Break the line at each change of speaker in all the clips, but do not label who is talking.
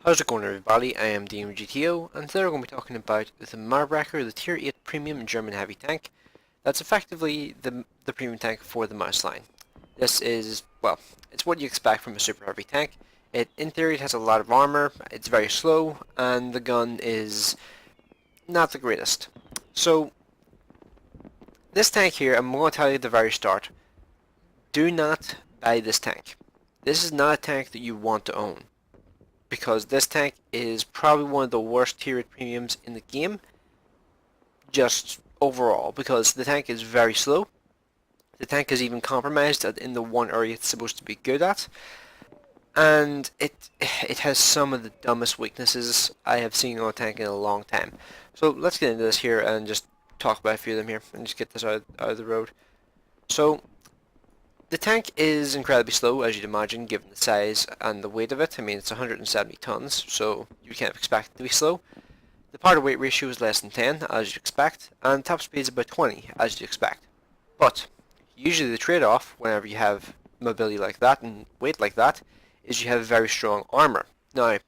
How's it going, everybody? I am DeanoGTO, and today we're going to be talking about the Mauerbrecher, the Tier 8 Premium German Heavy Tank. That's effectively the premium tank for the Maus line. This is, well, it's what you expect from a super heavy tank. In theory, it has a lot of armor, it's very slow, and the gun is not the greatest. So, this tank here, I'm going to tell you at the very start, do not buy this tank. This is not a tank that you want to own, because this tank is probably one of the worst tier 8 premiums in the game, just overall, because the tank is very slow. The tank is even compromised in the one area it's supposed to be good at, and it has some of the dumbest weaknesses I have seen on a tank in a long time. So let's get into this here and just talk about a few of them here, and just get this out of the road. So, the tank is incredibly slow, as you'd imagine, given the size and the weight of it. I mean, it's 170 tons, so you can't expect it to be slow. The power to weight ratio is less than 10, as you'd expect, and top speed is about 20, as you'd expect. But, usually the trade-off, whenever you have mobility like that and weight like that, is you have very strong armor. Now,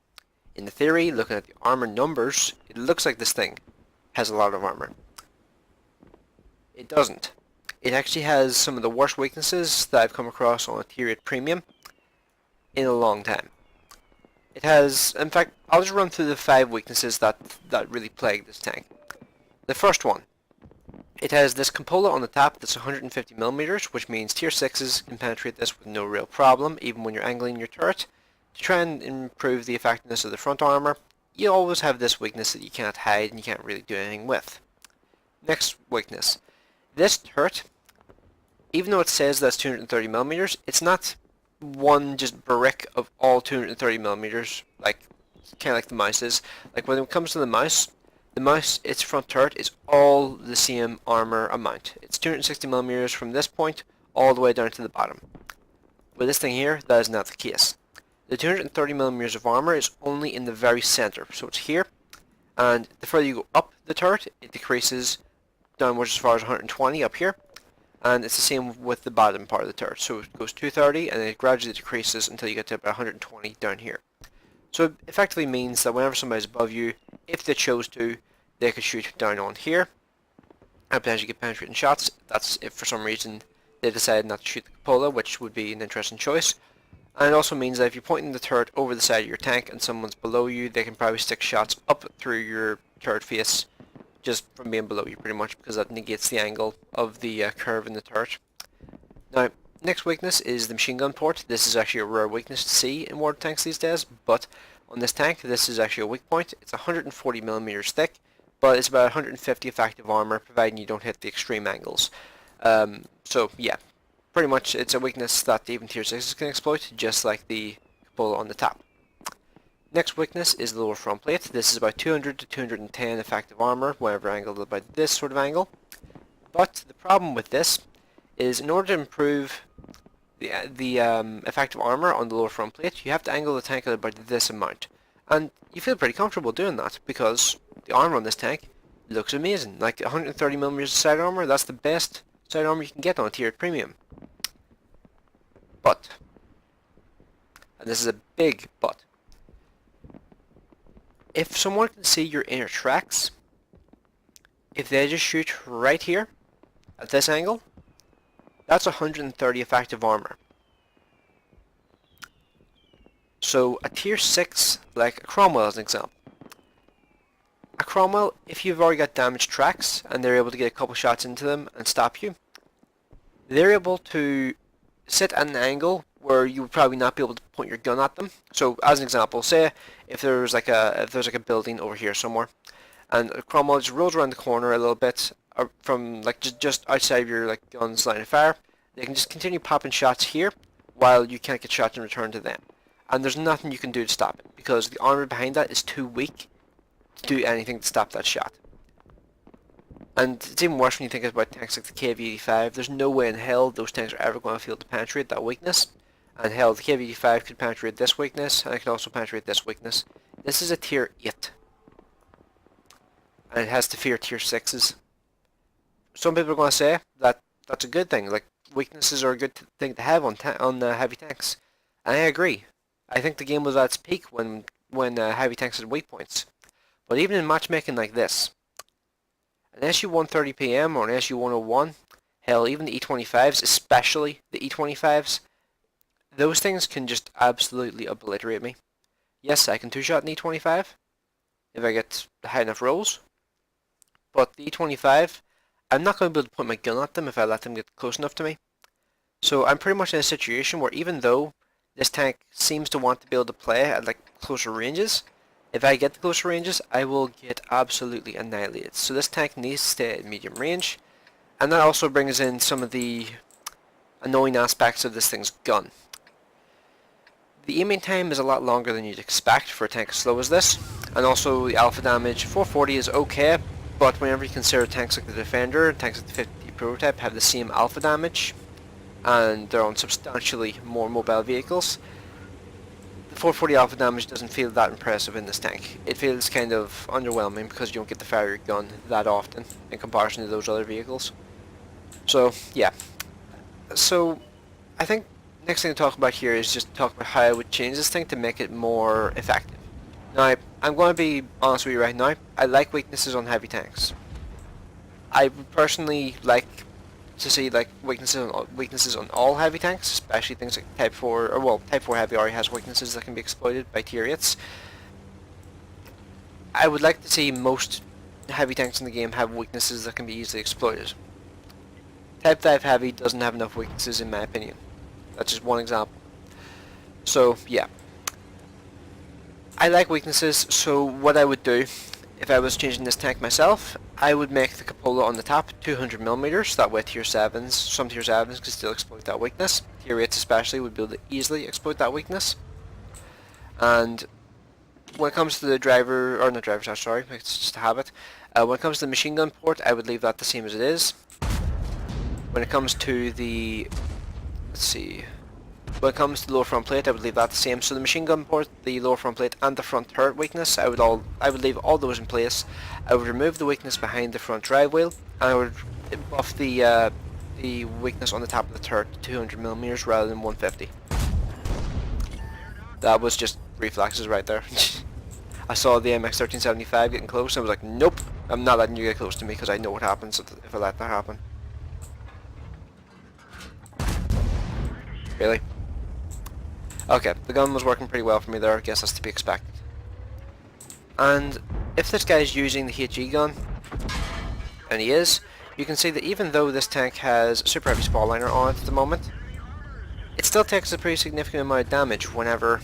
in the theory, looking at the armor numbers, it looks like this thing has a lot of armor. It doesn't. It actually has some of the worst weaknesses that I've come across on a tier 8 premium in a long time. It has, in fact, I'll just run through the 5 weaknesses that really plague this tank. The first one, it has this cupola on the top that's 150mm, which means tier 6s can penetrate this with no real problem, even when you're angling your turret. To try and improve the effectiveness of the front armor, you always have this weakness that you can't hide and you can't really do anything with. Next weakness. This turret, even though it says that's 230mm, it's not one just brick of all 230mm, like kind of like the Maus is. Like when it comes to the Maus, its front turret is all the same armor amount. It's 260mm from this point all the way down to the bottom. With this thing here, that is not the case. The 230mm of armor is only in the very center, so it's here, and the further you go up the turret, it decreases downwards as far as 120 up here, and it's the same with the bottom part of the turret. So it goes 230 and then it gradually decreases until you get to about 120 down here. So it effectively means that whenever somebody's above you, if they chose to, they could shoot down on here and potentially get penetrating shots. That's if for some reason they decide not to shoot the cupola, which would be an interesting choice. And it also means that if you're pointing the turret over the side of your tank and someone's below you, they can probably stick shots up through your turret face just from being below you, pretty much, because that negates the angle of the curve in the turret. Now, next weakness is the machine gun port. This is actually a rare weakness to see in water tanks these days, but on this tank, this is actually a weak point. It's 140mm thick, but it's about 150 effective armor, providing you don't hit the extreme angles. So, yeah, pretty much it's a weakness that even tier 6s can exploit, just like the cupola on the top. Next weakness is the lower front plate. This is about 200 to 210 effective armor whenever angled about this sort of angle. But the problem with this is in order to improve the effective armor on the lower front plate, you have to angle the tank at about this amount. And you feel pretty comfortable doing that because the armor on this tank looks amazing. Like 130mm of side armor, that's the best side armor you can get on a tier 8 premium. But, and this is a big but, if someone can see your inner tracks, if they just shoot right here, at this angle, that's 130 effective armor. So a tier 6, like a Cromwell as an example. A Cromwell, if you've already got damaged tracks, and they're able to get a couple shots into them and stop you, they're able to sit at an angle where you would probably not be able to point your gun at them. So, as an example, say if there's like a building over here somewhere, and a Cromwell just rolls around the corner a little bit from like just outside of your like gun's line of fire, they can just continue popping shots here while you can't get shots in return to them. And there's nothing you can do to stop it because the armor behind that is too weak to do anything to stop that shot. And it's even worse when you think about tanks like the KV-85. There's no way in hell those tanks are ever going to be able to penetrate that weakness. And hell, the KV-85 could penetrate this weakness, and it could also penetrate this weakness. This is a tier 8. And it has to fear tier 6s. Some people are going to say that that's a good thing. Like, weaknesses are a good thing to have on heavy tanks. And I agree. I think the game was at its peak when when heavy tanks had weak points. But even in matchmaking like this, an SU-130 PM or an SU-101, hell, even the E-25s, especially the E-25s, those things can just absolutely obliterate me. Yes, I can two-shot an E-25 if I get high enough rolls, but the E-25, I'm not going to be able to point my gun at them if I let them get close enough to me. So I'm pretty much in a situation where even though this tank seems to want to be able to play at like closer ranges, if I get the closer ranges, I will get absolutely annihilated. So this tank needs to stay at medium range, and that also brings in some of the annoying aspects of this thing's gun. The aiming time is a lot longer than you'd expect for a tank as slow as this, and also the alpha damage. 440 is okay, but whenever you consider tanks like the Defender and tanks like the 50 prototype have the same alpha damage, and they're on substantially more mobile vehicles, the 440 alpha damage doesn't feel that impressive in this tank. It feels kind of underwhelming because you don't get to fire your gun that often in comparison to those other vehicles. So yeah, so I think next thing to talk about here is just talk about how I would change this thing to make it more effective. Now, I'm going to be honest with you right now, I like weaknesses on heavy tanks. I would personally like to see like weaknesses on all heavy tanks, especially things like Type 4, or well, Type 4 Heavy already has weaknesses that can be exploited by tier 8s. I would like to see most heavy tanks in the game have weaknesses that can be easily exploited. Type 5 Heavy doesn't have enough weaknesses in my opinion. That's just one example. So yeah, I like weaknesses, so what I would do if I was changing this tank myself, I would make the cupola on the top 200mm, that way tier 7s, some tier 7s could still exploit that weakness. Tier 8s especially would be able to easily exploit that weakness. And when it comes to the driver, or not driver side, sorry, it's just a habit. When it comes to the machine gun port, I would leave that the same as it is. When it comes to the, let's see, when it comes to the lower front plate, I would leave that the same. So the machine gun port, the lower front plate, and the front turret weakness, I would leave all those in place. I would remove the weakness behind the front drive wheel, and I would buff the weakness on the top of the turret to 200mm rather than 150. That was just reflexes right there. I saw the MX-1375 getting close, and I was like, nope, I'm not letting you get close to me because I know what happens if I let that happen. Really? Okay, the gun was working pretty well for me there, I guess that's to be expected. And if this guy is using the HE gun, and he is, you can see that even though this tank has super heavy spall liner on it at the moment, it still takes a pretty significant amount of damage whenever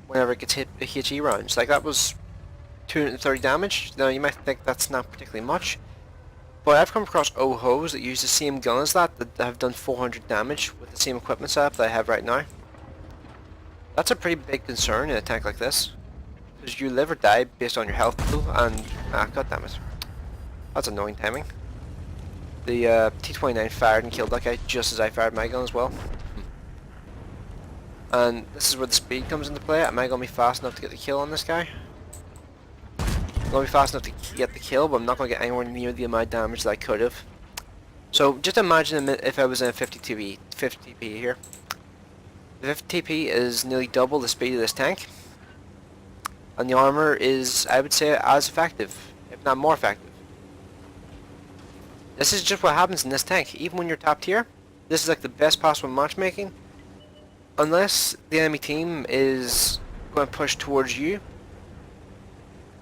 it gets hit with HE rounds. Like that was 230 damage. Now you might think that's not particularly much, but I've come across OHOs that use the same gun as that have done 400 damage with the same equipment setup that I have right now. That's a pretty big concern in a tank like this, because you live or die based on your health pool, and goddammit. That's annoying timing. The T-29 fired and killed that guy just as I fired my gun as well. And this is where the speed comes into play. Am I going to be fast enough to get the kill on this guy? I'm going to be fast enough to get the kill, but I'm not going to get anywhere near the amount of damage that I could have. So just imagine if I was in a 50 TP here. The 50 TP is nearly double the speed of this tank. And the armor is, I would say, as effective, if not more effective. This is just what happens in this tank. Even when you're top tier, this is like the best possible matchmaking. Unless the enemy team is going to push towards you,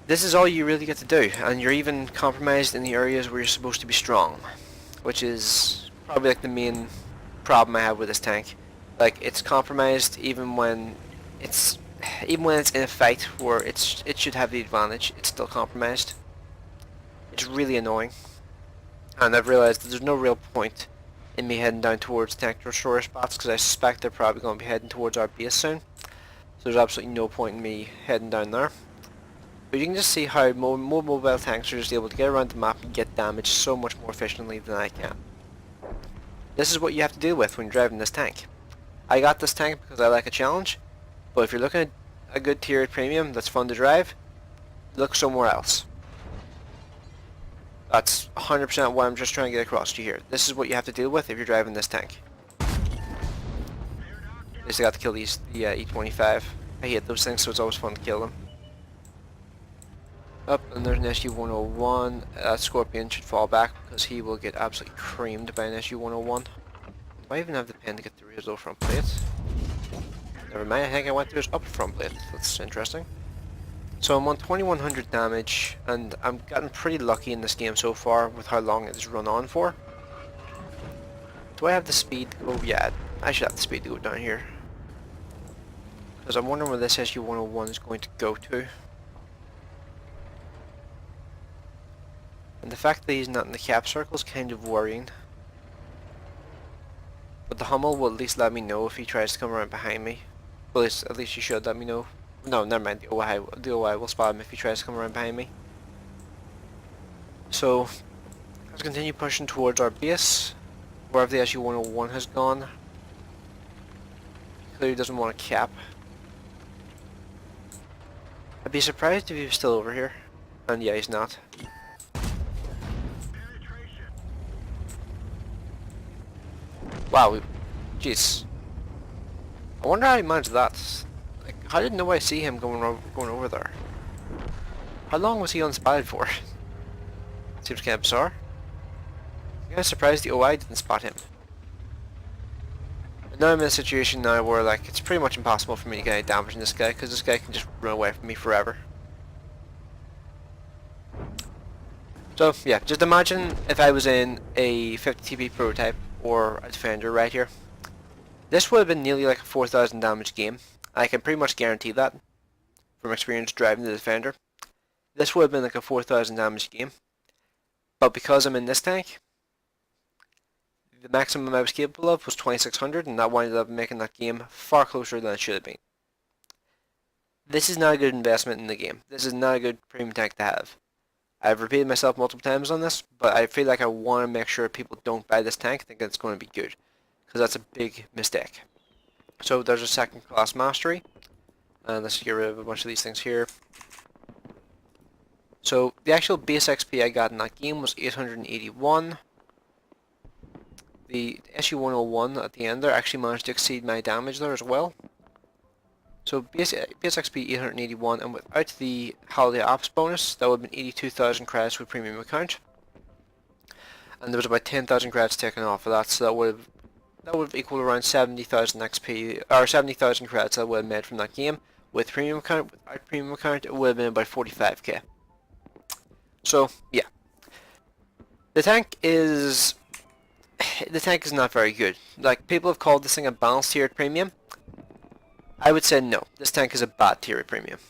this is all you really get to do, and you're even compromised in the areas where you're supposed to be strong, which is probably like the main problem I have with this tank. Like, it's compromised even when it's in a fight where it should have the advantage, it's still compromised. It's really annoying, and I've realized that there's no real point in me heading down towards tank destroyer spots because I suspect they're probably going to be heading towards our base soon. So there's absolutely no point in me heading down there. But you can just see how more mobile tanks are just able to get around the map and get damage so much more efficiently than I can. This is what you have to deal with when you're driving this tank. I got this tank because I like a challenge, but if you're looking at a good tier 8 premium that's fun to drive, look somewhere else. That's 100% what I'm just trying to get across to you here. This is what you have to deal with if you're driving this tank. At least I got to kill the E25. I hate those things, so it's always fun to kill them. Up, and there's an SU-101. That Scorpion should fall back because he will get absolutely creamed by an SU-101. Do I even have the pen to get through his low front plate? Never mind, I think I went through his upper front plate. That's interesting. So I'm on 2100 damage, and I'm getting pretty lucky in this game so far with how long it has run on for. Do I have the speed to go? Yeah, I should have the speed to go down here. Because I'm wondering where this SU-101 is going to go to. And the fact that he's not in the cap circle is kind of worrying. But the Hummel will at least let me know if he tries to come around behind me. Well, at least you should let me know. No, never mind. The OI will spot him if he tries to come around behind me. So, let's continue pushing towards our base. Wherever the SU-101 has gone. He clearly doesn't want to cap. I'd be surprised if he was still over here. And yeah, he's not. Wow, jeez. I wonder how he managed that. Like, how didn't nobody see him going over there? How long was he unspotted for? Seems kind of bizarre. I'm kind of surprised the OI didn't spot him. And now I'm in a situation now where like it's pretty much impossible for me to get any damage in this guy because this guy can just run away from me forever. So yeah, just imagine if I was in a 50 TP prototype or a defender right here. This would have been nearly like a 4000 damage game. I can pretty much guarantee that from experience driving the defender. This would have been like a 4000 damage game. But because I'm in this tank, the maximum I was capable of was 2600, and that wound up making that game far closer than it should have been. This is not a good investment in the game. This is not a good premium tank to have. I've repeated myself multiple times on this, but I feel like I want to make sure people don't buy this tank thinking it's going to be good, because that's a big mistake. So there's a second class mastery, and let's get rid of a bunch of these things here. So the actual base XP I got in that game was 881. The SU-101 at the end there actually managed to exceed my damage there as well. So base XP 881, and without the holiday ops bonus, that would have been 82,000 credits with premium account. And there was about 10,000 credits taken off of that, so that would have equaled around 70,000 XP, or 70,000 credits that would have made from that game. With premium account, without premium account, it would have been about 45k. So yeah, the tank is not very good. Like, people have called this thing a balanced tier premium. I would say no, this tank is a bad tier premium.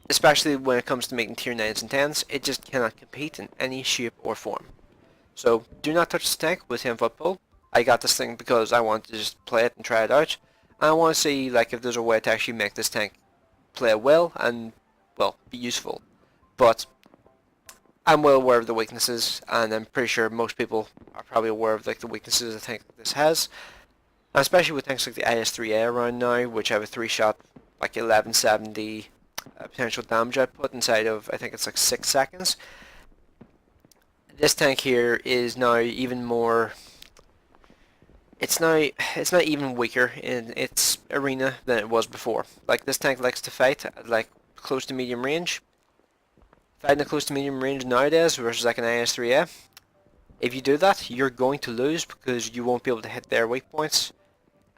Especially when it comes to making tier 9s and 10s, it just cannot compete in any shape or form. So do not touch this tank with 10-foot pole. I got this thing because I want to just play it and try it out. And I want to see like if there's a way to actually make this tank play well and, well, be useful. But I'm well aware of the weaknesses, and I'm pretty sure most people are probably aware of like the weaknesses a tank like this has. And especially with things like the IS-3A around now, which have a 3-shot, like 1170 potential damage output inside of, I think it's like 6 seconds. This tank here is now even more, it's not even weaker in its arena than it was before. Like, this tank likes to fight at like close to medium range. Fighting at close to medium range nowadays versus like an IS-3A. If you do that, you're going to lose because you won't be able to hit their weak points.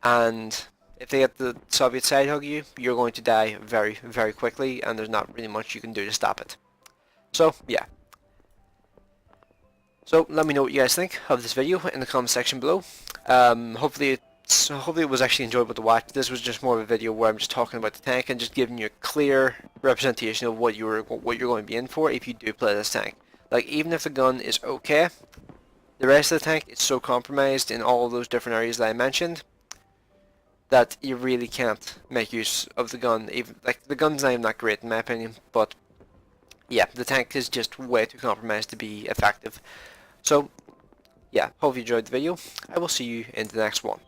And if they get the Soviet side hug you, you're going to die very, very quickly, and there's not really much you can do to stop it. So, yeah. So, let me know what you guys think of this video in the comment section below. Hopefully it was actually enjoyable to watch. This was just more of a video where I'm just talking about the tank and just giving you a clear representation of what you're going to be in for if you do play this tank. Like, even if the gun is okay, the rest of the tank is so compromised in all of those different areas that I mentioned that you really can't make use of the gun. Even like, the gun's not even that great in my opinion, but yeah, the tank is just way too compromised to be effective. So yeah, hope you enjoyed the video. I will see you in the next one.